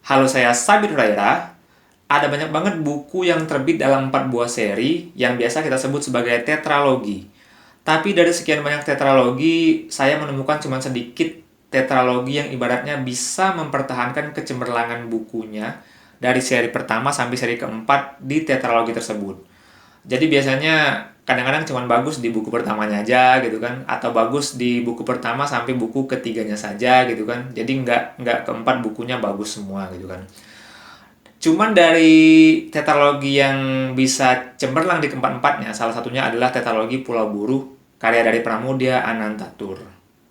Halo, saya Sabit Huraira. Ada banyak banget buku yang terbit dalam 4 buah seri yang biasa kita sebut sebagai tetralogi. Tapi dari sekian banyak tetralogi, saya menemukan cuma sedikit tetralogi yang ibaratnya bisa mempertahankan kecemerlangan bukunya dari seri pertama sampai seri keempat di tetralogi tersebut. Jadi biasanya kadang-kadang cuma bagus di buku pertamanya aja gitu kan, atau bagus di buku pertama sampai buku ketiganya saja gitu kan. Jadi nggak keempat bukunya bagus semua gitu kan. Cuman dari tetralogi yang bisa cemerlang di keempat-empatnya, salah satunya adalah tetralogi Pulau Buru, karya dari Pramudia Anantatur.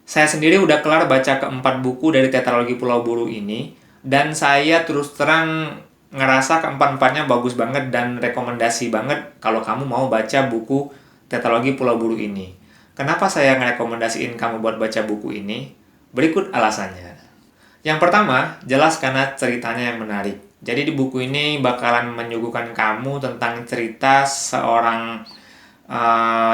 Saya sendiri udah kelar baca keempat buku dari tetralogi Pulau Buru ini, dan saya terus terang ngerasa keempat-empatnya bagus banget dan rekomendasi banget kalau kamu mau baca buku tetralogi Pulau Buru ini. Kenapa saya ngerekomendasiin kamu buat baca buku ini? Berikut alasannya. Yang pertama, jelas karena ceritanya yang menarik. Jadi di buku ini bakalan menyuguhkan kamu tentang cerita seorang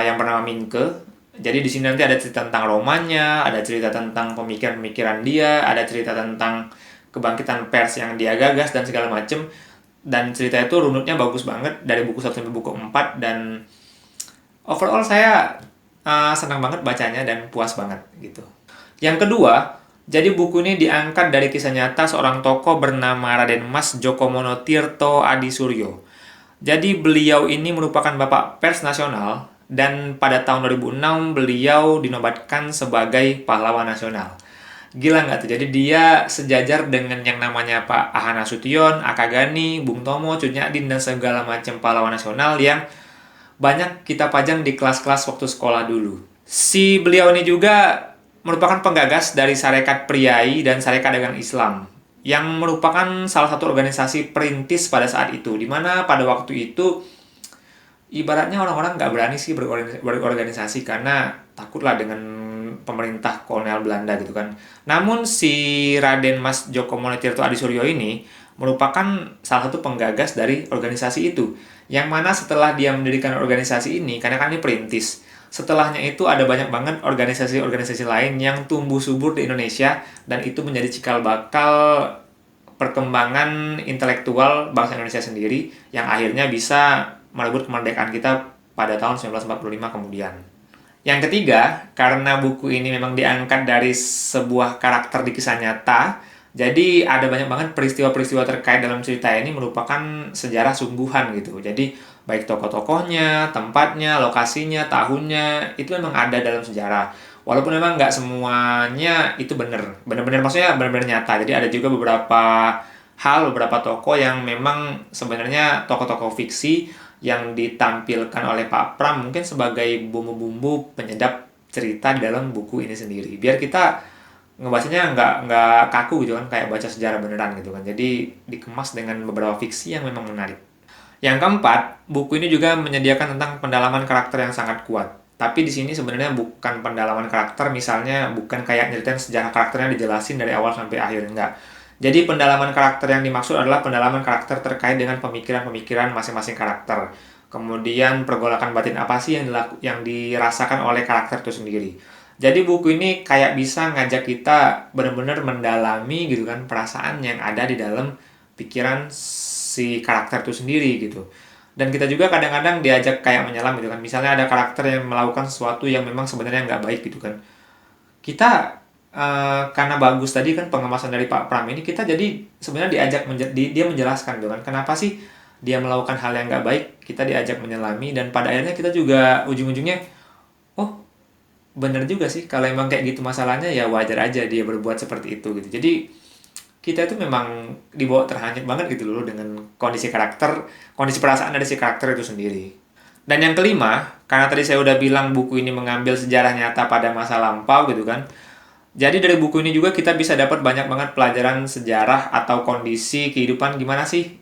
yang bernama Minke. Jadi di sini nanti ada cerita tentang romannya, ada cerita tentang pemikiran-pemikiran dia, ada cerita tentang kebangkitan pers yang dia gagas dan segala macem. Dan cerita itu runutnya bagus banget dari buku 1 sampai buku 4 dan overall saya senang banget bacanya dan puas banget gitu. Yang kedua, jadi buku ini diangkat dari kisah nyata seorang tokoh bernama Raden Mas Djokomono Tirto Adisuryo. Jadi beliau ini merupakan bapak pers nasional dan pada tahun 2006 beliau dinobatkan sebagai pahlawan nasional. Gila nggak tuh? Jadi dia sejajar dengan yang namanya Pak Ahana Sution, Akagani, Bung Tomo, Cut Nyak Din, dan segala macam pahlawan nasional yang banyak kita pajang di kelas-kelas waktu sekolah dulu. Si beliau ini juga merupakan penggagas dari Sarekat Priai dan Sarekat Dagang Islam, yang merupakan salah satu organisasi perintis pada saat itu, di mana pada waktu itu ibaratnya orang-orang nggak berani sih berorganisasi karena takutlah dengan pemerintah kolonial Belanda gitu kan. Namun si Raden Mas Djoko Monetirto Adisuryo ini merupakan salah satu penggagas dari organisasi itu. Yang mana setelah dia mendirikan organisasi ini, karena kan ini perintis, setelahnya itu ada banyak banget organisasi-organisasi lain yang tumbuh subur di Indonesia dan itu menjadi cikal bakal perkembangan intelektual bangsa Indonesia sendiri yang akhirnya bisa merebut kemerdekaan kita pada tahun 1945 kemudian. Yang ketiga, karena buku ini memang diangkat dari sebuah karakter di kisah nyata, jadi ada banyak banget peristiwa-peristiwa terkait dalam cerita ini merupakan sejarah sungguhan gitu. Jadi baik tokoh-tokohnya, tempatnya, lokasinya, tahunnya, itu memang ada dalam sejarah. Walaupun memang nggak semuanya itu bener-bener maksudnya bener-bener nyata. Jadi ada juga beberapa hal, beberapa tokoh yang memang sebenarnya tokoh-tokoh fiksi yang ditampilkan oleh Pak Pram mungkin sebagai bumbu-bumbu penyedap cerita di dalam buku ini sendiri. Biar kita ngebacanya nggak kaku gitu kan, kayak baca sejarah beneran gitu kan. Jadi dikemas dengan beberapa fiksi yang memang menarik. Yang keempat, buku ini juga menyediakan tentang pendalaman karakter yang sangat kuat. Tapi di sini sebenarnya bukan pendalaman karakter, misalnya bukan kayak nyeritain sejarah karakternya dijelasin dari awal sampai akhir, enggak. Jadi pendalaman karakter yang dimaksud adalah pendalaman karakter terkait dengan pemikiran-pemikiran masing-masing karakter. Kemudian pergolakan batin apa sih yang dirasakan oleh karakter itu sendiri. Jadi buku ini kayak bisa ngajak kita benar-benar mendalami gitu kan perasaan yang ada di dalam pikiran si karakter itu sendiri gitu. Dan kita juga kadang-kadang diajak kayak menyelam gitu kan. Misalnya ada karakter yang melakukan sesuatu yang memang sebenarnya nggak baik gitu kan. Kita karena bagus tadi kan pengemasan dari Pak Pram ini, kita jadi sebenarnya diajak dia menjelaskan gitu kan kenapa sih dia melakukan hal yang nggak baik. Kita diajak menyelami dan pada akhirnya kita juga ujung-ujungnya, oh bener juga sih kalau emang kayak gitu masalahnya, ya wajar aja dia berbuat seperti itu gitu. Jadi kita itu memang dibawa terhanyut banget gitu loh dengan kondisi karakter, kondisi perasaan dari si karakter itu sendiri. Dan yang kelima, karena tadi saya udah bilang buku ini mengambil sejarah nyata pada masa lampau gitu kan. Jadi dari buku ini juga kita bisa dapat banyak banget pelajaran sejarah atau kondisi kehidupan gimana sih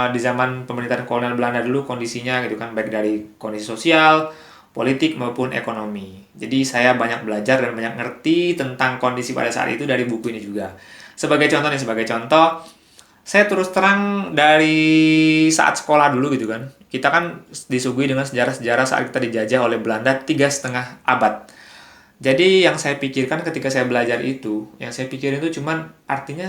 di zaman pemerintahan kolonial Belanda dulu kondisinya gitu kan, baik dari kondisi sosial, politik maupun ekonomi. Jadi saya banyak belajar dan banyak ngerti tentang kondisi pada saat itu dari buku ini juga. Sebagai contoh, saya terus terang dari saat sekolah dulu gitu kan. Kita kan disuguhi dengan sejarah-sejarah saat kita dijajah oleh Belanda 3,5 abad. Jadi yang saya pikirkan ketika saya belajar itu, yang saya pikirin itu cuman artinya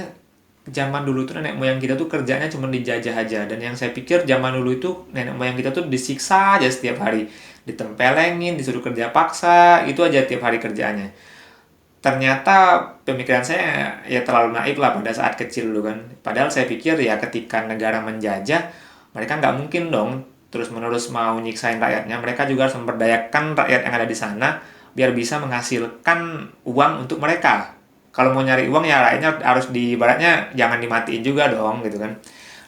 zaman dulu tuh nenek moyang kita tuh kerjanya cuma dijajah aja, dan yang saya pikir zaman dulu itu nenek moyang kita tuh disiksa aja setiap hari, ditempelengin, disuruh kerja paksa, itu aja tiap hari kerjaannya. Ternyata pemikiran saya ya terlalu naif lah pada saat kecil dulu kan. Padahal saya pikir ya ketika negara menjajah, mereka nggak mungkin dong terus-menerus mau nyiksain rakyatnya. Mereka juga harus memberdayakan rakyat yang ada di sana biar bisa menghasilkan uang untuk mereka. Kalau mau nyari uang ya rakyatnya harus ibaratnya jangan dimatiin juga dong gitu kan.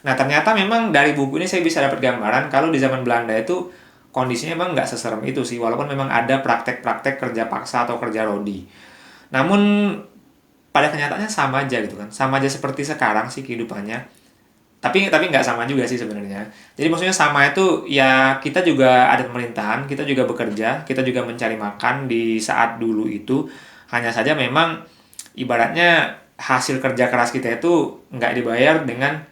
Nah ternyata memang dari buku ini saya bisa dapat gambaran kalau di zaman Belanda itu kondisinya memang nggak seserem itu sih. Walaupun memang ada praktek-praktek kerja paksa atau kerja rodi. Namun pada kenyataannya sama aja gitu kan. Sama aja seperti sekarang sih kehidupannya. Tapi nggak sama juga sih sebenarnya. Jadi maksudnya sama itu ya kita juga ada pemerintahan, kita juga bekerja, kita juga mencari makan di saat dulu itu. Hanya saja memang ibaratnya hasil kerja keras kita itu nggak dibayar dengan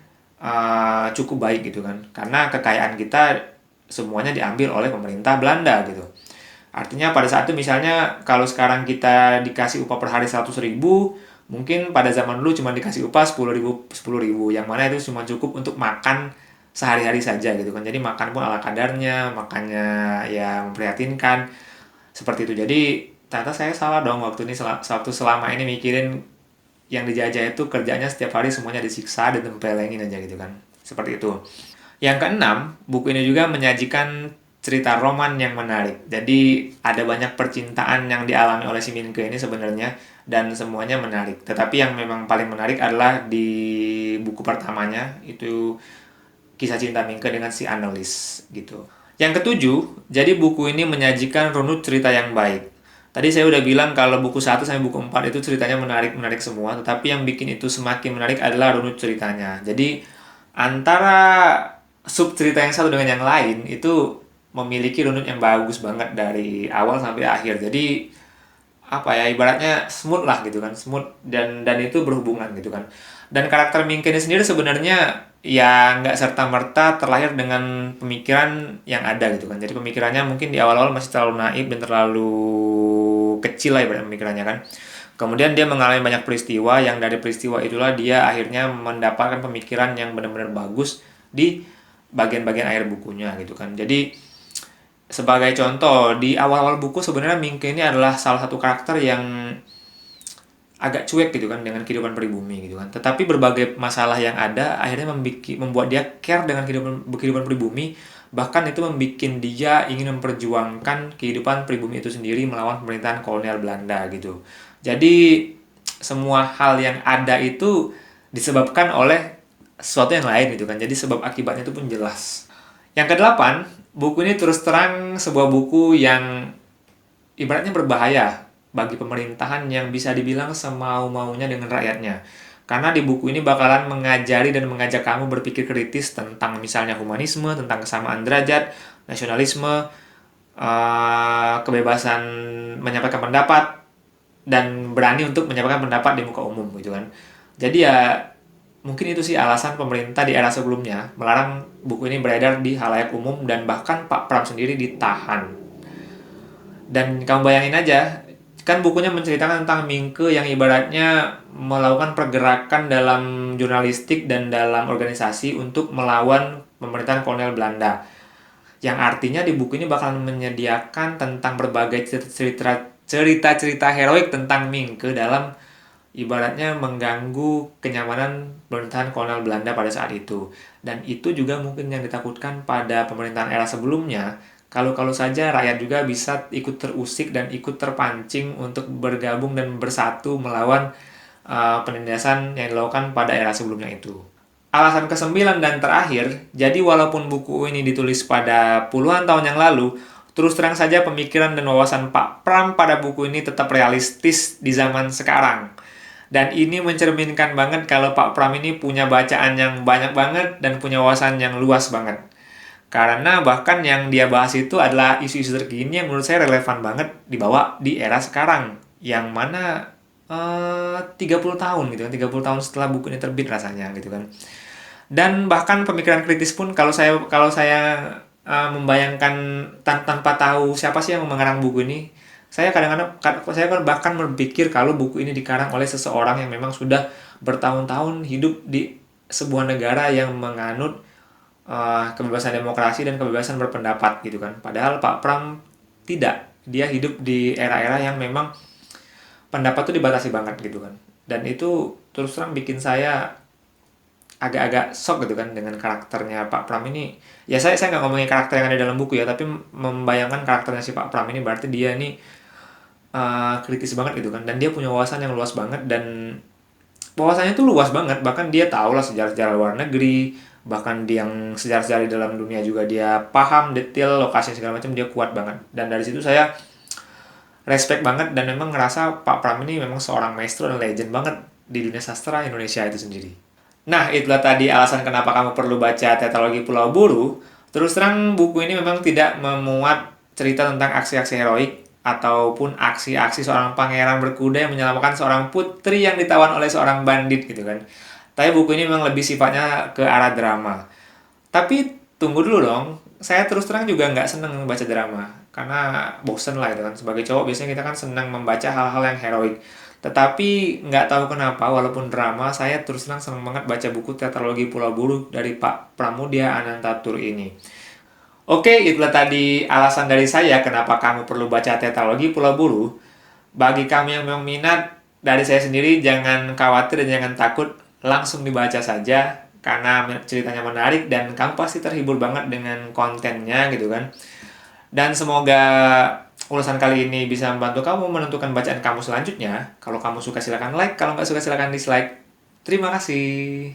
cukup baik gitu kan. Karena kekayaan kita semuanya diambil oleh pemerintah Belanda gitu. Artinya pada saat itu misalnya kalau sekarang kita dikasih upah per hari 100.000, mungkin pada zaman dulu cuma dikasih upah 10.000, yang mana itu cuma cukup untuk makan sehari-hari saja gitu kan. Jadi makan pun ala kadarnya, makannya ya memprihatinkan, seperti itu. Jadi ternyata saya salah dong waktu ini, waktu selama ini mikirin yang dijajah itu kerjanya setiap hari semuanya disiksa, ditempelengin aja gitu kan. Seperti itu. Yang keenam, buku ini juga menyajikan cerita roman yang menarik. Jadi ada banyak percintaan yang dialami oleh si Minke ini sebenarnya, dan semuanya menarik. Tetapi yang memang paling menarik adalah di buku pertamanya, itu kisah cinta Minke dengan si Annelies gitu. Yang ketujuh, jadi buku ini menyajikan runut cerita yang baik. Tadi saya udah bilang kalau buku 1 sampai buku 4 itu ceritanya menarik-menarik semua, tetapi yang bikin itu semakin menarik adalah runut ceritanya. Jadi antara sub cerita yang satu dengan yang lain itu memiliki runut yang bagus banget dari awal sampai akhir. Jadi apa ya ibaratnya smooth lah gitu kan, smooth dan itu berhubungan gitu kan. Dan karakter Mingke ini sendiri sebenarnya ya nggak serta merta terlahir dengan pemikiran yang ada gitu kan. Jadi pemikirannya mungkin di awal-awal masih terlalu naif dan terlalu kecil lah ibarat pemikirannya kan. Kemudian dia mengalami banyak peristiwa, yang dari peristiwa itulah dia akhirnya mendapatkan pemikiran yang benar-benar bagus di bagian-bagian akhir bukunya gitu kan. Jadi sebagai contoh, di awal-awal buku sebenarnya Mingke ini adalah salah satu karakter yang agak cuek gitu kan dengan kehidupan pribumi gitu kan. Tetapi berbagai masalah yang ada akhirnya membuat dia care dengan kehidupan pribumi, bahkan itu membuat dia ingin memperjuangkan kehidupan pribumi itu sendiri melawan pemerintahan kolonial Belanda gitu. Jadi semua hal yang ada itu disebabkan oleh sesuatu yang lain gitu kan. Jadi sebab akibatnya itu pun jelas. Yang kedelapan, buku ini terus terang sebuah buku yang ibaratnya berbahaya bagi pemerintahan yang bisa dibilang semau-maunya dengan rakyatnya. Karena di buku ini bakalan mengajari dan mengajak kamu berpikir kritis tentang misalnya humanisme, tentang kesamaan derajat, nasionalisme, kebebasan menyampaikan pendapat, dan berani untuk menyampaikan pendapat di muka umum gitu kan. Jadi ya mungkin itu sih alasan pemerintah di era sebelumnya melarang buku ini beredar di halayak umum, dan bahkan Pak Pram sendiri ditahan. Dan kamu bayangin aja, kan bukunya menceritakan tentang Mingke yang ibaratnya melakukan pergerakan dalam jurnalistik dan dalam organisasi untuk melawan pemerintahan kolonial Belanda. Yang artinya di buku ini bakal menyediakan tentang berbagai cerita-cerita heroik tentang Mingke dalam ibaratnya mengganggu kenyamanan pemerintahan kolonial Belanda pada saat itu. Dan itu juga mungkin yang ditakutkan pada pemerintahan era sebelumnya, kalau saja rakyat juga bisa ikut terusik dan ikut terpancing untuk bergabung dan bersatu melawan penindasan yang dilakukan pada era sebelumnya itu. Alasan kesembilan dan terakhir, jadi walaupun buku ini ditulis pada puluhan tahun yang lalu, terus terang saja pemikiran dan wawasan Pak Pram pada buku ini tetap realistis di zaman sekarang. Dan ini mencerminkan banget kalau Pak Pram ini punya bacaan yang banyak banget dan punya wawasan yang luas banget. Karena bahkan yang dia bahas itu adalah isu-isu terkini yang menurut saya relevan banget dibawa di era sekarang. Yang mana 30 tahun gitu kan, 30 tahun setelah buku ini terbit rasanya gitu kan. Dan bahkan pemikiran kritis pun kalau saya membayangkan tanpa tahu siapa sih yang mengarang buku ini, Saya bahkan berpikir kalau buku ini dikarang oleh seseorang yang memang sudah bertahun-tahun hidup di sebuah negara yang menganut kebebasan demokrasi dan kebebasan berpendapat gitu kan. Padahal Pak Pram tidak. Dia hidup di era-era yang memang pendapat tuh dibatasi banget gitu kan. Dan itu terus terang bikin saya agak-agak shock gitu kan dengan karakternya Pak Pram ini. Ya saya nggak ngomongin karakter yang ada dalam buku ya, tapi membayangkan karakternya si Pak Pram ini berarti dia ini kritis banget gitu kan. Dan dia punya wawasan yang luas banget, dan wawasannya tuh luas banget, bahkan dia tahu lah sejarah-sejarah luar negeri, bahkan dia yang sejarah-sejarah di dalam dunia juga dia paham detail lokasi segala macam, dia kuat banget. Dan dari situ saya respect banget dan memang ngerasa Pak Pram ini memang seorang maestro dan legend banget di dunia sastra Indonesia itu sendiri. Nah, itulah tadi alasan kenapa kamu perlu baca Tetralogi Pulau Buru. Terus terang, buku ini memang tidak memuat cerita tentang aksi-aksi heroik ataupun aksi-aksi seorang pangeran berkuda yang menyelamatkan seorang putri yang ditawan oleh seorang bandit gitu kan. Tapi buku ini memang lebih sifatnya ke arah drama. Tapi tunggu dulu dong, saya terus terang juga nggak seneng membaca drama. Karena bosen lah itu kan. Sebagai cowok biasanya kita kan senang membaca hal-hal yang heroik. Tetapi nggak tahu kenapa, walaupun drama, saya terus terang seneng banget baca buku Tetralogi Pulau Buru dari Pak Pramudia Anantatur ini. Oke, itulah tadi alasan dari saya kenapa kamu perlu baca Tetralogi Pulau Buru. Bagi kamu yang memang minat, dari saya sendiri jangan khawatir dan jangan takut, langsung dibaca saja karena ceritanya menarik dan kamu pasti terhibur banget dengan kontennya gitu kan. Dan semoga ulasan kali ini bisa membantu kamu menentukan bacaan kamu selanjutnya. Kalau kamu suka silakan like, kalau nggak suka silakan dislike. Terima kasih.